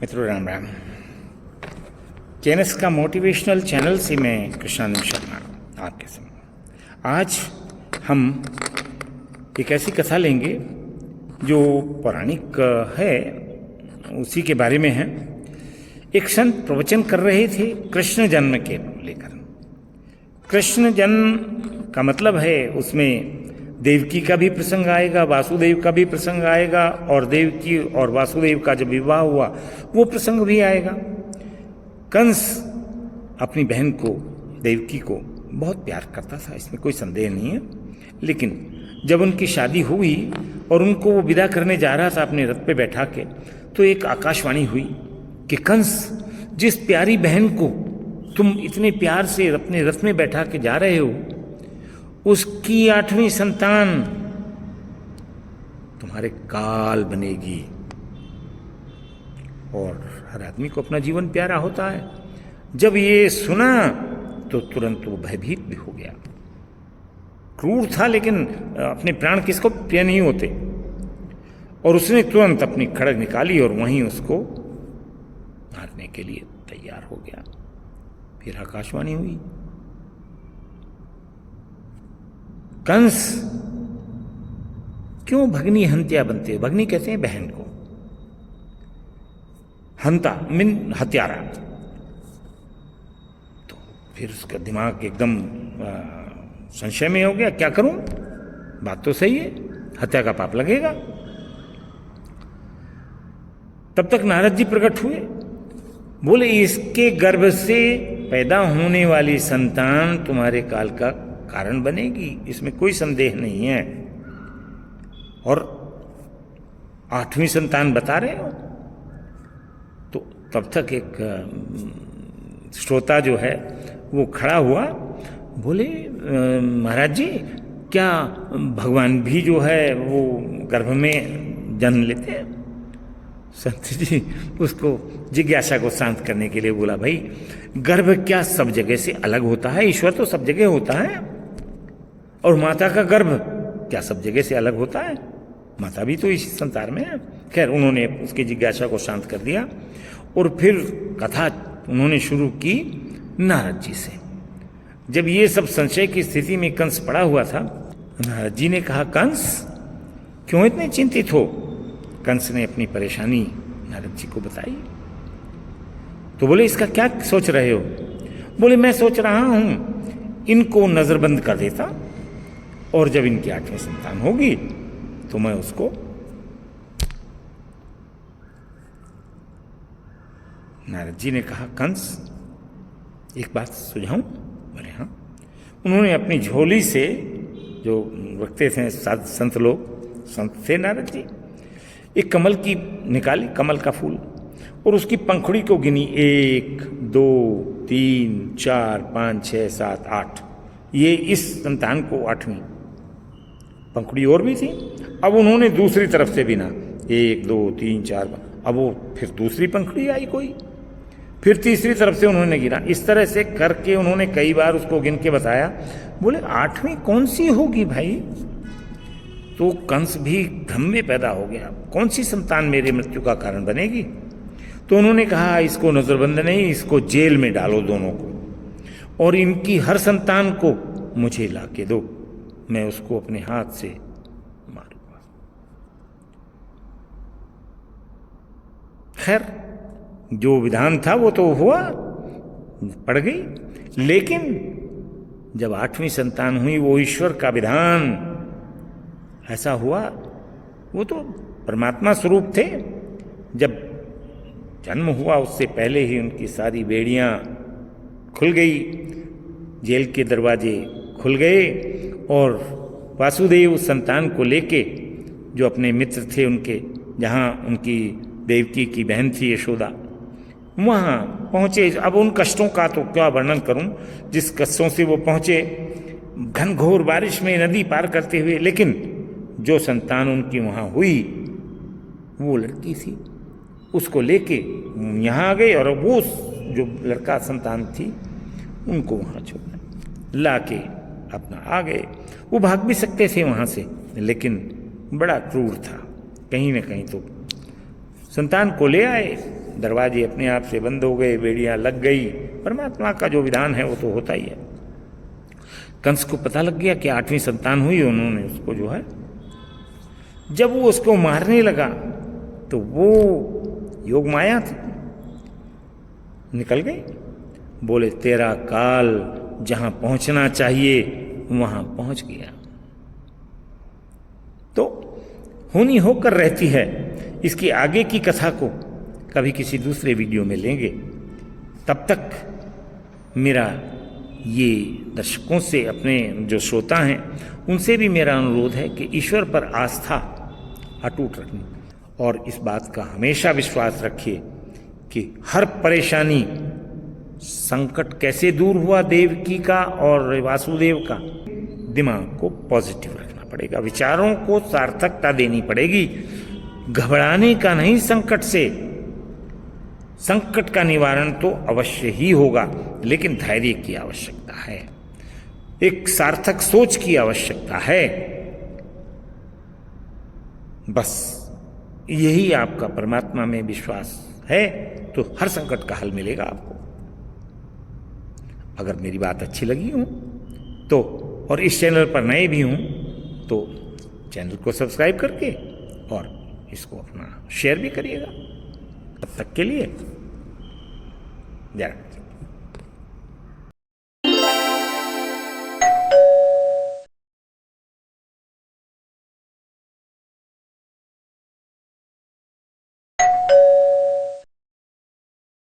मित्रों राम राम। केनस का motivational channel से मैं कृष्णानंद शर्मा आपके सामने आज हम एक ऐसी कथा लेंगे जो पौराणिक है, उसी के बारे में है। एक संत प्रवचन कर रहे थे कृष्ण जन्म के लेकर। कृष्ण जन्म का मतलब है उसमें देवकी का भी प्रसंग आएगा, वासुदेव का भी प्रसंग आएगा, और देवकी और वासुदेव का जब विवाह हुआ वो प्रसंग भी आएगा। कंस अपनी बहन को, देवकी को बहुत प्यार करता था, इसमें कोई संदेह नहीं है। लेकिन जब उनकी शादी हुई और उनको वो विदा करने जा रहा था अपने रथ पे बैठा के, तो एक आकाशवाणी हुई कि कंस, जिस प्यारी बहन को तुम इतने प्यार से अपने रथ में बैठा के जा रहे हो, उसकी 8वीं संतान तुम्हारे काल बनेगी। और हर आदमी को अपना जीवन प्यारा होता है। जब ये सुना तो तुरंत वो भयभीत भी हो गया। क्रूर था लेकिन अपने प्राण किसको प्रिय नहीं होते। और उसने तुरंत अपनी खड़ग निकाली और वहीं उसको मारने के लिए तैयार हो गया। फिर आकाशवाणी हुई, कंस क्यों भगनी हंत्या बनते हो? भगनी कहते हैं बहन को, हंता मिन हत्यारा। तो फिर उसका दिमाग एकदम संशय में हो गया, क्या करूं? बात तो सही है, हत्या का पाप लगेगा। तब तक नारद जी प्रकट हुए, बोले इसके गर्भ से पैदा होने वाली संतान तुम्हारे काल का कारण बनेगी, इसमें कोई संदेह नहीं है। और 8वीं संतान बता रहे हो? तो तब तक एक श्रोता जो है वो खड़ा हुआ, बोले महाराज जी, क्या भगवान भी जो है वो गर्भ में जन्म लेते हैं? संत जी उसको जिज्ञासा को शांत करने के लिए बोला, भाई गर्भ क्या सब जगह से अलग होता है? ईश्वर तो सब जगह होता है। और माता का गर्भ क्या सब जगह से अलग होता है? माता भी तो इसी संसार में है। खैर, उन्होंने उसकी जिज्ञासा को शांत कर दिया और फिर कथा उन्होंने शुरू की नारद जी से। जब ये सब संशय की स्थिति में कंस पड़ा हुआ था, नारद जी ने कहा, कंस क्यों इतने चिंतित हो? कंस ने अपनी परेशानी नारद जी को बताई। तो बोले, इसका क्या सोच रहे हो? बोले, मैं सोच रहा हूं इनको नजरबंद कर देता, और जब इनकी 8वीं संतान होगी तो मैं उसको नारद जी ने कहा, कंस एक बात सुझाऊं? बोले हाँ। उन्होंने अपनी झोली से, जो रखते थे संत लोग, संत थे नारद जी, एक कमल की निकाली, कमल का फूल, और उसकी पंखुड़ी को गिनी। 1 2 3 4 5 6 7 8। ये इस संतान को 8वीं पंखुड़ी और भी थी। अब उन्होंने दूसरी तरफ से बिना 1 2 3 4। अब वो फिर दूसरी पंखुड़ी आई कोई, फिर तीसरी तरफ से उन्होंने गिना। इस तरह से करके उन्होंने कई बार उसको गिन के बताया। बोले, 8वीं कौन सी होगी भाई? तो कंस भी भ्रम में पैदा हो गया, कौन सी संतान मेरे मृत्यु का कारण बनेगी? तो उन्होंने कहा, इसको नजरबंद नहीं, इसको जेल में डालो दोनों को, और इनकी हर संतान को मुझे ला के दो, मैं उसको अपने हाथ से मारूंगा। खैर, जो विधान था वो तो हुआ, पड़ गई। लेकिन जब 8वीं संतान हुई, वो ईश्वर का विधान ऐसा हुआ। वो तो परमात्मा स्वरूप थे। जब जन्म हुआ उससे पहले ही उनकी सारी बेड़ियां खुल गई, जेल के दरवाजे खुल गए, और वासुदेव संतान को लेके, जो अपने मित्र थे उनके, जहाँ उनकी देवकी की बहन थी यशोदा, वहाँ पहुँचे। अब उन कष्टों का तो क्या वर्णन करूँ, जिस कष्टों से वो पहुँचे, घनघोर बारिश में नदी पार करते हुए। लेकिन जो संतान उनकी वहाँ हुई वो लड़की थी, उसको लेके यहाँ आ गए, और वो जो लड़का संतान थी उनको वहाँ छोड़ा, ला के अपना आ गए। वो भाग भी सकते थे वहाँ से, लेकिन बड़ा क्रूर था। कहीं ना कहीं तो संतान को ले आए, दरवाजे अपने आप से बंद हो गए, बेड़ियां लग गई। परमात्मा का जो विधान है वो तो होता ही है। कंस को पता लग गया कि 8वीं संतान हुई, उन्होंने उसको जो है, जब वो उसको मारने लगा तो वो योग माया थी, निकल गई। बोले तेरा काल जहां पहुंचना चाहिए वहां पहुंच गया। तो होनी होकर रहती है। इसकी आगे की कथा को कभी किसी दूसरे वीडियो में लेंगे। तब तक मेरा ये दर्शकों से, अपने जो श्रोता हैं उनसे भी मेरा अनुरोध है कि ईश्वर पर आस्था अटूट रखनी और इस बात का हमेशा विश्वास रखिए कि हर परेशानी, संकट कैसे दूर हुआ देवकी का और वासुदेव का, दिमाग को पॉजिटिव रखना पड़ेगा, विचारों को सार्थकता देनी पड़ेगी। घबराने का नहीं संकट से। संकट का निवारण तो अवश्य ही होगा, लेकिन धैर्य की आवश्यकता है, एक सार्थक सोच की आवश्यकता है। बस यही आपका परमात्मा में विश्वास है तो हर संकट का हल मिलेगा आपको। अगर मेरी बात अच्छी लगी हो तो, और इस चैनल पर नए भी हूं तो चैनल को सब्सक्राइब करके और इसको अपना शेयर भी करिएगा। तब तक के लिए जय राम।